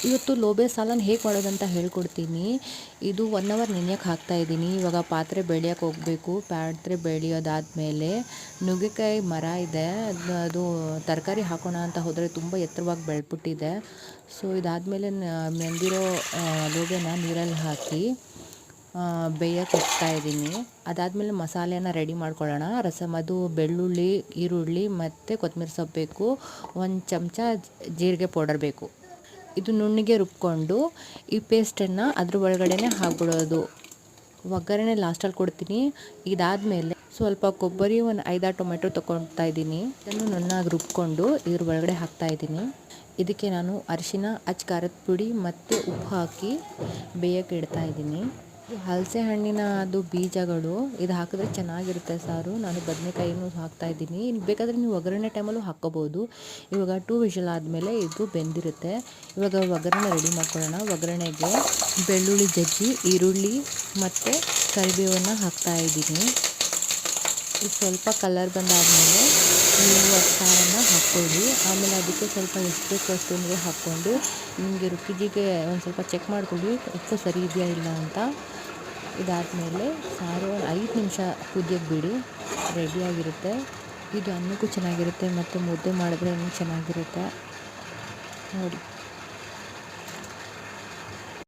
ಇವತ್ತು ಲೋಬೆ ಸಾಲನ್ ಹೇಗೆ ಮಾಡೋದಂತ ಹೇಳ್ಕೊಡ್ತೀನಿ. ಇದು 1 ಅವರ್ ನೆನೆಯೋಕೆ ಹಾಕ್ತಾಯಿದ್ದೀನಿ. ಇವಾಗ ಪಾತ್ರೆ ಬೆಳೆಯೋಕೆ ಹೋಗಬೇಕು. ಪಾತ್ರೆ ಬೆಳೆಯೋದಾದಮೇಲೆ ನುಗ್ಗೆಕಾಯಿ ಮರ ಇದೆ, ಅದು ತರಕಾರಿ ಹಾಕೋಣ ಅಂತ ಹೋದರೆ ತುಂಬ ಎತ್ತರವಾಗಿ ಬೆಳೆದ್ಬಿಟ್ಟಿದೆ. ಸೊ ಇದಾದಮೇಲೆ ನೆಂದಿರೋ ಲೋಬೆನ ನೀರಲ್ಲಿ ಹಾಕಿ ಬೇಯಕ್ಕೆ ಇಡ್ತಾಯಿದ್ದೀನಿ. ಅದಾದಮೇಲೆ ಮಸಾಲೆನ ರೆಡಿ ಮಾಡ್ಕೊಳ್ಳೋಣ. ಅದು ಬೆಳ್ಳುಳ್ಳಿ, ಈರುಳ್ಳಿ ಮತ್ತು ಕೊತ್ತಂಬರಿ ಸೊಪ್ಪು ಬೇಕು. 1 ಚಮಚ ಜೀರಿಗೆ ಪೌಡರ್ ಬೇಕು. ಇದು ನುಣ್ಣಗೆ ರುಬ್ಕೊಂಡು ಈ ಪೇಸ್ಟನ್ನು ಅದ್ರ ಒಳಗಡೆನೆ ಹಾಕ್ಬಿಡೋದು. ಒಗ್ಗರಣೆ ಲಾಸ್ಟಲ್ಲಿ ಕೊಡ್ತೀನಿ. ಇದಾದಮೇಲೆ ಸ್ವಲ್ಪ ಕೊಬ್ಬರಿ, 1 5-6 ಟೊಮೆಟೊ ತೊಗೊಳ್ತಾ ಇದ್ದೀನಿ. ಇದನ್ನು ನುಣ್ಣಗೆ ರುಬ್ಕೊಂಡು ಇದ್ರ ಒಳಗಡೆ ಹಾಕ್ತಾಯಿದ್ದೀನಿ. ಇದಕ್ಕೆ ನಾನು ಅರಿಶಿನ, ಖಾರದ ಪುಡಿ ಮತ್ತು ಉಪ್ಪು ಹಾಕಿ ಬೇಯಕ್ಕೆ ಇಡ್ತಾಯಿದ್ದೀನಿ. ಹಲಸೆ ಹಣ್ಣಿನ ಅದು ಬೀಜಗಳು ಇದು ಹಾಕಿದ್ರೆ ಚೆನ್ನಾಗಿರುತ್ತೆ ಸಾರು. ನಾನು ಬದನೆಕಾಯಿನೂ ಹಾಕ್ತಾಯಿದ್ದೀನಿ. ಬೇಕಾದರೆ ನೀವು ಒಗ್ಗರಣೆ ಟೈಮಲ್ಲೂ ಹಾಕ್ಕೋಬೋದು. ಇವಾಗ 2 ವಿಷಲ್ ಆದಮೇಲೆ ಇದು ಬೆಂದಿರುತ್ತೆ. ಇವಾಗ ಒಗ್ಗರಣೆ ರೆಡಿ ಮಾಡ್ಕೊಳ್ಳೋಣ. ಒಗ್ಗರಣೆಗೆ ಬೆಳ್ಳುಳ್ಳಿ ಜಜ್ಜಿ, ಈರುಳ್ಳಿ ಮತ್ತು ಕರಿಬೇವನ್ನು ಹಾಕ್ತಾಯಿದ್ದೀನಿ. ಇದು ಸ್ವಲ್ಪ ಕಲರ್ ಬಂದಾದಮೇಲೆ ನೀವು ಸಾರನ್ನು ಹಾಕ್ಕೊಳ್ಳಿ. ಆಮೇಲೆ ಅದಕ್ಕೆ ಸ್ವಲ್ಪ ಎಷ್ಟು ಬೇಕು ಅಷ್ಟು ನೀರು ಹಾಕ್ಕೊಂಡು ನಿಮಗೆ ರುಚಿಗೆ ಒಂದು ಸ್ವಲ್ಪ ಚೆಕ್ ಮಾಡ್ಕೊಳ್ಳಿ, ಉಪ್ಪು ಸರಿ ಇದೆಯಾ ಇಲ್ಲ ಅಂತ. ಇದಾದಮೇಲೆ ಸಾರು 5 ನಿಮಿಷ ಕುದಿಯೋಕ್ಕೆ ಬಿಡಿ, ರೆಡಿಯಾಗಿರುತ್ತೆ. ಇದು ಅನ್ನಕ್ಕೂ ಚೆನ್ನಾಗಿರುತ್ತೆ ಮತ್ತು ಮುದ್ದೆ ಮಾಡಿದ್ರೆ ಇನ್ನೂ ಚೆನ್ನಾಗಿರುತ್ತೆ ನೋಡಿ.